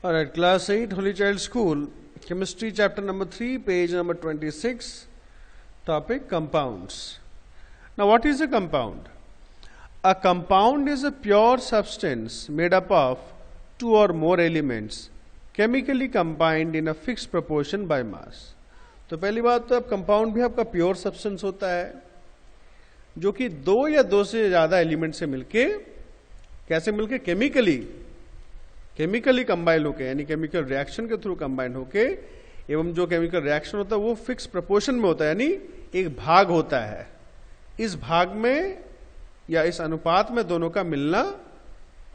Alright, class 8, Holy Child School, chemistry chapter number 3, page number 26, topic compounds. Now what is a compound? A compound is a pure substance made up of two or more elements chemically combined in a fixed proportion by mass. तो पहली बात तो अब compound भी आपका pure substance होता है जो कि दो या दो से ज्यादा एलिमेंट से मिलके कैसे मिलके केमिकली कंबाइन होके यानी केमिकल रिएक्शन के थ्रू कंबाइन होके एवं जो केमिकल रिएक्शन होता है वो फिक्स प्रोपोर्शन में होता है यानी एक भाग होता है, इस भाग में या इस अनुपात में दोनों का मिलना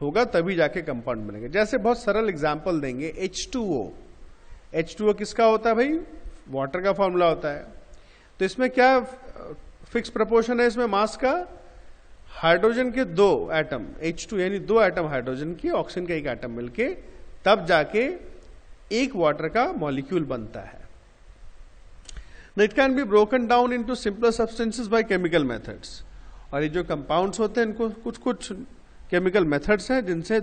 होगा तभी जाके कंपाउंड बनेगा। जैसे बहुत सरल एग्जांपल देंगे, H2O किसका होता है भाई? वाटर का फॉर्मूला होता है। तो इसमें क्या फिक्स प्रोपोर्शन है इसमें मास का? हाइड्रोजन के दो एटम H2 यानी दो एटम हाइड्रोजन की, ऑक्सीजन का एक एटम मिलके तब जाके एक वाटर का मॉलिक्यूल बनता है। It can be broken down into simpler substances by chemical methods. और ये जो कंपाउंड्स होते हैं इनको कुछ कुछ केमिकल मेथड्स हैं जिनसे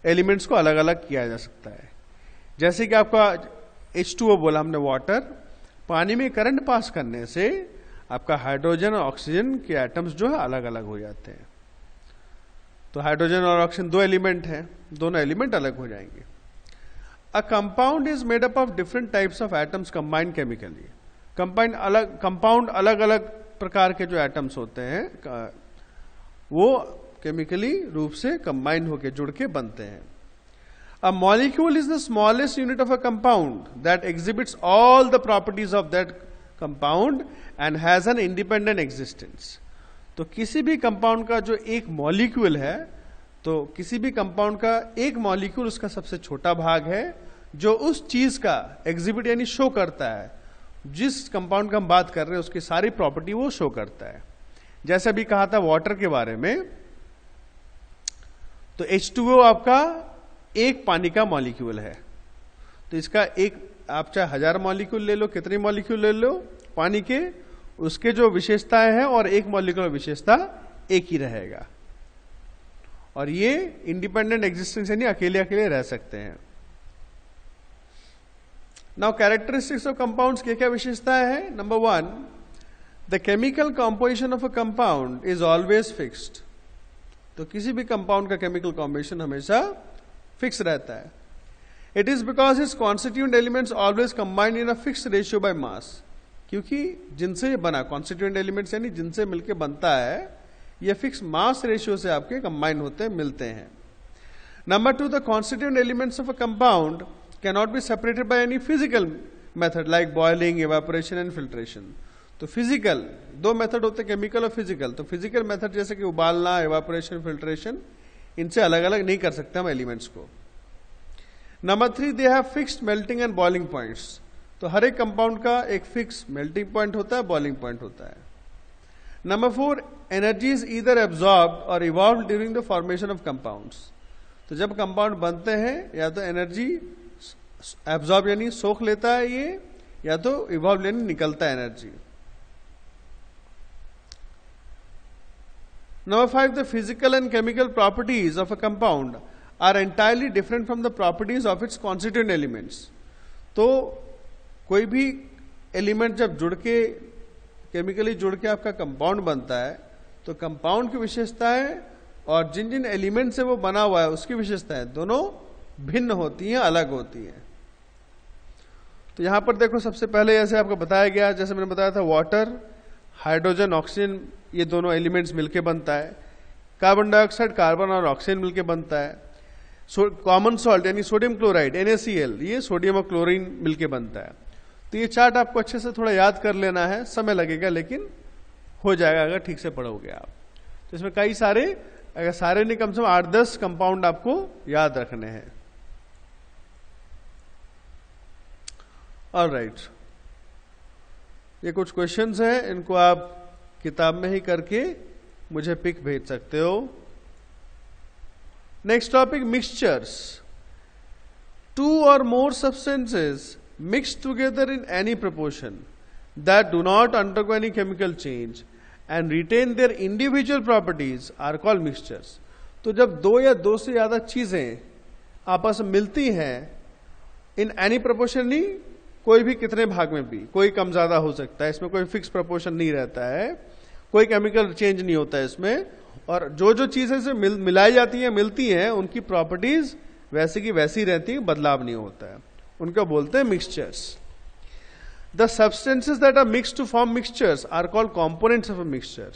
एलिमेंट्स को अलग अलग किया जा सकता है। जैसे कि आपका H2O बोला हमने वाटर, पानी में करंट पास करने से आपका हाइड्रोजन और ऑक्सीजन के एटम्स जो है अलग अलग हो जाते हैं। तो हाइड्रोजन और ऑक्सीजन दो एलिमेंट हैं, दोनों एलिमेंट अलग हो जाएंगे। A compound is made up of different types of atoms combined chemically. Compound अलग अलग प्रकार के जो एटम्स होते हैं वो केमिकली रूप से कंबाइन होकर जुड़ के बनते हैं। A molecule is the smallest unit of a compound that exhibits all the properties of that compound and has an independent existence. तो किसी भी कंपाउंड का जो एक मॉलिक्यूल है, तो किसी भी कंपाउंड का एक मॉलिक्यूल उसका सबसे छोटा भाग है जो उस चीज का एग्जिबिट यानी शो करता है, जिस कंपाउंड का हम बात कर रहे हैं उसकी सारी प्रॉपर्टी वो शो करता है। जैसे अभी कहा था वाटर के बारे में, तो H2O आपका एक पानी का मॉलिक्यूल है। तो इसका एक आप चाहे 1000 मॉलिक्यूल ले लो, कितने मॉलिक्यूल ले लो पानी के, उसके जो विशेषताएं हैं और एक मॉलिक्यूल विशेषता एक ही रहेगा। और ये इंडिपेंडेंट एग्जिस्टेंस यानी अकेले अकेले रह सकते हैं। नाउ कैरेक्टरिस्टिक्स ऑफ कंपाउंड्स क्या क्या विशेषताएं हैं? Number 1, the chemical composition of a compound is always fixed. तो किसी भी कंपाउंड का केमिकल कॉम्बिनेशन हमेशा फिक्स रहता है। It is because is constituent elements always combined in a fix ratio by mass. क्योंकि जिनसे ये बना कॉन्स्टिट्यूएंट एलिमेंट्स यानी जिनसे मिलके बनता है, ये फिक्स मास रेशियो से आपके कंबाइन होते हैं, मिलते हैं। Number 2, the constituent elements of a compound can not be separated by any physical method like boiling, evaporation and filtration. तो फिजिकल दो मेथड होते हैं, केमिकल और फिजिकल। तो फिजिकल मेथड जैसे कि उबालना, इवेपोरेशन, फिल्ट्रेशन, इनसे अलग अलग नहीं कर सकते हम एलिमेंट्स को। Number 3, they have fixed melting and boiling points. तो हर एक कंपाउंड का एक फिक्स मेल्टिंग पॉइंट होता है, बॉइलिंग पॉइंट होता है। Number 4, energy is either absorb और evolve during the formation of compounds. तो जब कंपाउंड बनते हैं या तो एनर्जी एब्जॉर्ब यानी सोख लेता है ये, या तो इवॉल्व यानी निकलता है energy. Number 5, the physical and chemical properties of a compound are entirely different from the properties of its constituent elements. तो कोई भी एलिमेंट जब जुड़ के केमिकली जुड़ के आपका कंपाउंड बनता है, तो कंपाउंड की विशेषताएं और जिन जिन एलिमेंट से वो बना हुआ है उसकी विशेषताएं दोनों भिन्न होती हैं, अलग होती हैं। तो यहां पर देखो, सबसे पहले जैसे आपको बताया गया, जैसे मैंने बताया था, वाटर, हाइड्रोजन, ऑक्सीजन, ये दोनों एलिमेंट्स मिलके बनता है। कार्बन डाइऑक्साइड, कार्बन और ऑक्सीजन मिलके बनता है। कॉमन सॉल्ट यानी सोडियम क्लोराइड, NaCl, ये सोडियम और क्लोरीन मिलके बनता है। तो ये चार्ट आपको अच्छे से थोड़ा याद कर लेना है, समय लगेगा लेकिन हो जाएगा अगर ठीक से पढ़ोगे आप। तो इसमें कई सारे, अगर सारे नहीं कम से कम 8-10 कंपाउंड आपको याद रखने हैं। ऑलराइट, ये कुछ क्वेश्चंस हैं, इनको आप किताब में ही करके मुझे पिक भेज सकते हो। Next topic, mixtures. 2 or more substances mixed together in any proportion that do not undergo any chemical change and retain their individual properties are called mixtures. तो जब दो या दो से ज्यादा चीजें आपस में मिलती हैं इन एनी प्रोपोर्शन, नहीं कोई भी कितने भाग में भी, कोई कम ज्यादा हो सकता है, इसमें कोई फिक्स प्रोपोर्शन नहीं रहता है, कोई केमिकल चेंज नहीं होता है इसमें, और जो जो चीजें से मिलाई जाती हैं, मिलती हैं, उनकी प्रॉपर्टीज वैसी की वैसी रहती है, बदलाव नहीं होता है, उनको बोलते हैं mixtures. The substances that are mixed to form mixtures are called components of a mixture.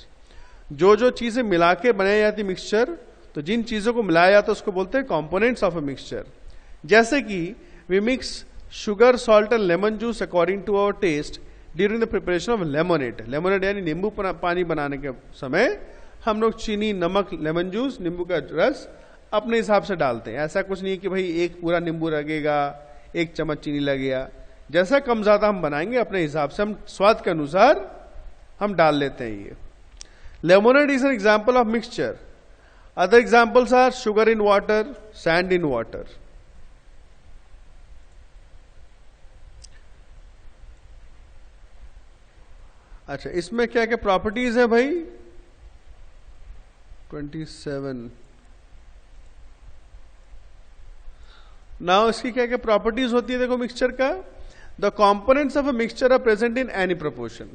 जो जो चीजें मिला के बनाई जाती मिक्सचर, तो जिन चीजों को मिलाया जाता है उसको बोलते हैं कंपोनेंट्स ऑफ अ मिक्सचर। जैसे कि we mix sugar, salt and lemon juice according to our taste during the preparation of lemonade. Lemonade यानी नींबू पानी बनाने के समय हम लोग चीनी, नमक, लेमन जूस, नींबू का रस अपने हिसाब से डालते हैं। ऐसा कुछ नहीं है कि भाई एक पूरा नींबू लगेगा, एक चम्मच चीनी लगेगा। जैसा कम ज्यादा हम बनाएंगे अपने हिसाब से, हम स्वाद के अनुसार हम डाल लेते हैं। ये lemonade is an example of mixture. Other examples are sugar in water, sand in water. अच्छा, इसमें क्या क्या प्रॉपर्टीज है भाई? 27 नाउ इसकी क्या क्या प्रॉपर्टीज होती है? देखो मिक्सचर का, the components of a mixture are present in any proportion.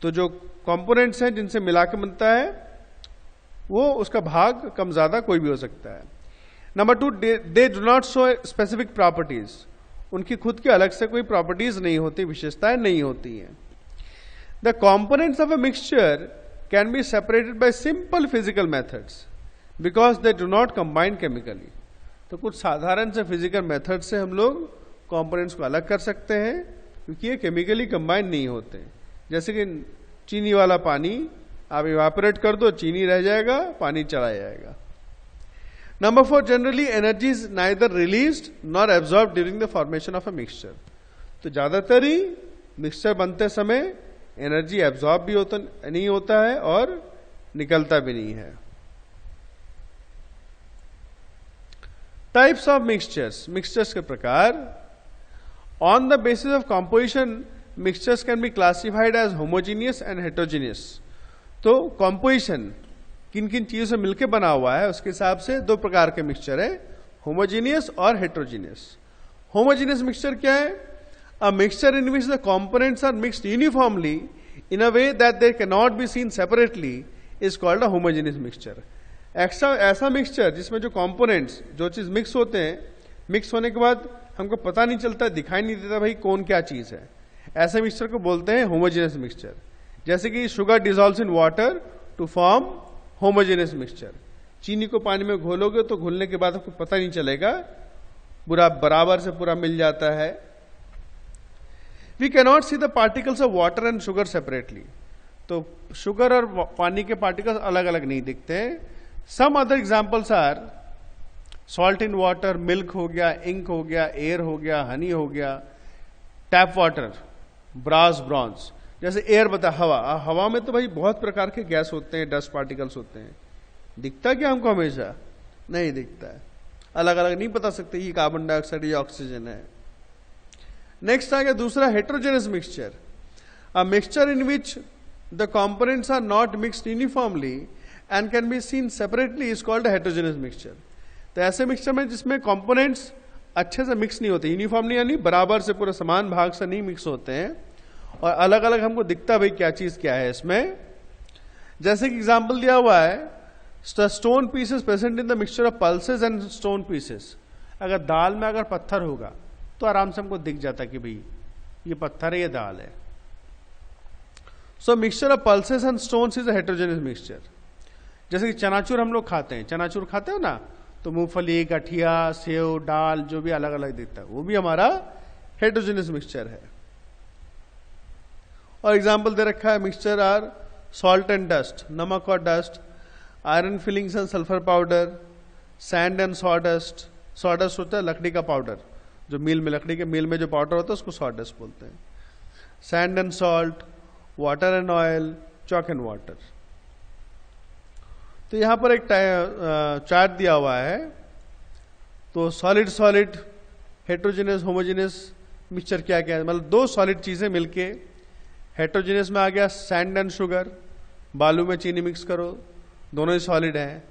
तो जो कंपोनेंट्स हैं जिनसे मिला के बनता है, वो उसका भाग कम ज्यादा कोई भी हो सकता है। Number 2, they do not show specific properties. उनकी खुद की अलग से कोई प्रॉपर्टीज नहीं होती, विशेषताएं नहीं होती हैं। The components of a mixture can be separated by simple physical methods because they do not combine chemically. तो कुछ साधारण से फिजिकल मेथड से हम लोग कंपोनेंट्स को अलग कर सकते हैं, क्योंकि ये केमिकली कंबाइन नहीं होते। जैसे कि चीनी वाला पानी आप इवापोरेट कर दो, चीनी रह जाएगा, पानी चला जाएगा। Number 4, generally energy is neither released nor absorb during the formation of a mixture. तो ज्यादातर ही मिक्सचर बनते समय एनर्जी एब्जॉर्ब भी नहीं होता है और निकलता भी नहीं है। टाइप्स ऑफ मिक्सचर्स, मिक्सचर्स के प्रकार। On the basis of composition mixtures can be classified as homogeneous and heterogeneous. तो कंपोजिशन किन किन चीजों से मिलकर बना हुआ है उसके हिसाब से दो प्रकार के मिक्सचर है, होमोजीनियस और हेटेरोजीनियस। होमोजीनियस मिक्सचर क्या है? A mixture in which the components are mixed uniformly in a way that they can not be seen separately is called a homogeneous mixture. ऐसा मिक्सचर जिसमें जो कंपोनेंट्स, जो चीज mix होते हैं, मिक्स होने के बाद हमको पता नहीं चलता, दिखाई नहीं देता भाई कौन क्या चीज है, ऐसे मिक्सचर को बोलते हैं होमोजेनियस मिक्सचर। जैसे कि sugar dissolves in water to form homogeneous mixture. चीनी को पानी में घोलोगे तो घुलने के बाद आपको पता नहीं चलेगा, पूरा बराबर से पूरा मिल जाता है। We cannot see the particles of water and sugar separately. तो शुगर और पानी के पार्टिकल्स अलग अलग नहीं दिखते हैं। Some other examples are salt in water, milk हो गया, इंक हो गया, एयर हो गया, हनी हो गया, टैप वाटर, ब्रास, ब्रॉन्ज। जैसे एयर बता, हवा, हवा में तो भाई बहुत प्रकार के गैस होते हैं, डस्ट पार्टिकल्स होते हैं, दिखता क्या हमको? हमेशा नहीं दिखता है, अलग अलग नहीं बता सकते ये कार्बन डाइऑक्साइड या ऑक्सीजन है। नेक्स्ट आ गया दूसरा, heterogeneous mixture. A mixture in which the components are not mixed uniformly and can be seen separately is called heterogeneous mixture. तो ऐसे मिक्सचर में जिसमें कंपोनेंट्स अच्छे से मिक्स नहीं होते, यूनिफॉर्मली यानी बराबर से पूरे समान भाग से नहीं मिक्स होते हैं, और अलग अलग हमको दिखता भाई क्या चीज क्या है इसमें। जैसे कि एग्जांपल दिया हुआ है, stone pieces present in the mixture of pulses and stone pieces. अगर दाल में अगर पत्थर होगा तो आराम से हमको दिख जाता कि भाई ये पत्थर है, ये दाल है। So mixture of pulses and stones is a heterogeneous mixture. जैसे कि चनाचूर हम लोग खाते हैं, चनाचूर खाते हो ना, तो मूंगफली, गठिया, सेव, दाल जो भी अलग अलग दिखता है वो भी हमारा हेटेरोजेनस मिक्सचर है। और एग्जाम्पल दे रखा है, mixture are salt and dust, नमक और dust, iron filings and sulphur powder, sand and sawdust. Sawdust होता है लकड़ी का पाउडर, जो मिल में, लकड़ी के मिल में जो पाउडर होता है उसको सॉडस्ट बोलते हैं। Sand and salt, water and oil, chalk and water. तो यहां पर एक चार्ट दिया हुआ है। तो solid solid, heterogeneous, homogeneous mixture क्या क्या है, मतलब दो सॉलिड चीजें मिलके। हेटेरोजेनस में आ गया सैंड एंड शुगर, बालू में चीनी मिक्स करो, दोनों ही सॉलिड हैं।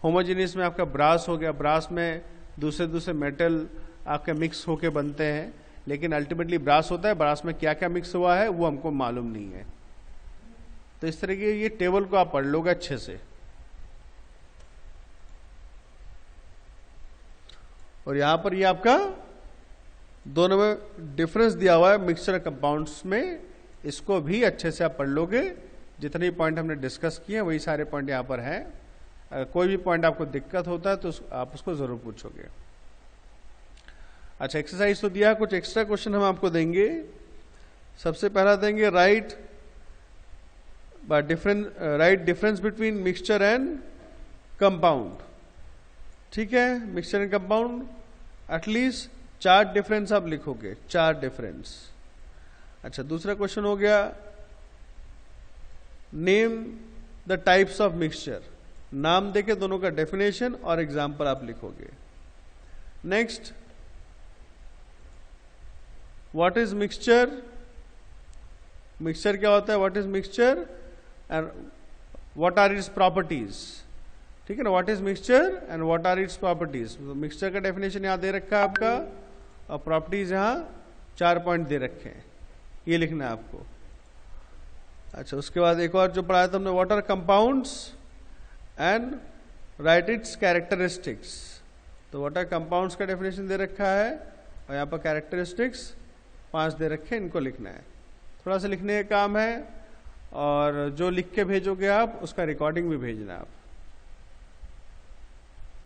होमोजेनियस में आपका ब्रास हो गया, ब्रास में दूसरे दूसरे मेटल आपके मिक्स होके बनते हैं, लेकिन अल्टीमेटली ब्रास होता है, ब्रास में क्या क्या मिक्स हुआ है वो हमको मालूम नहीं है। तो इस तरह की ये टेबल को आप पढ़ लोगे अच्छे से। और यहां पर ये आपका दोनों में डिफरेंस दिया हुआ है मिक्सचर कंपाउंड्स में, इसको भी अच्छे से आप पढ़ लोगे। जितने पॉइंट हमने डिस्कस किए हैं वही सारे पॉइंट यहां पर हैं। अगर कोई भी पॉइंट आपको दिक्कत होता है तो आप उसको जरूर पूछोगे। अच्छा, एक्सरसाइज तो दिया, कुछ एक्स्ट्रा क्वेश्चन हम आपको देंगे। सबसे पहला देंगे write difference between mixture and compound. ठीक है, mixture and compound at least 4 difference आप लिखोगे, 4 डिफरेंस। अच्छा, दूसरा क्वेश्चन हो गया name the types of mixture, नाम देके दोनों का डेफिनेशन और एग्जाम्पल आप लिखोगे। Next, what is mixture, mixture क्या होता है, what is mixture and what are its properties. ठीक है ना, what is mixture and what are its properties. Mixture का डेफिनेशन यहां दे रखा है आपका, और प्रॉपर्टीज यहां 4 पॉइंट दे रखे हैं, ये लिखना है आपको। अच्छा, उसके बाद एक और जो पढ़ाया था हमने, what are compounds and write its characteristics. तो व्हाट आर कंपाउंड्स का डेफिनेशन दे रखा है, और यहाँ पर कैरेक्टरिस्टिक्स 5 दे रखे हैं, इनको लिखना है। थोड़ा सा लिखने का काम है, और जो लिख के भेजोगे आप उसका रिकॉर्डिंग भी भेजना है आप।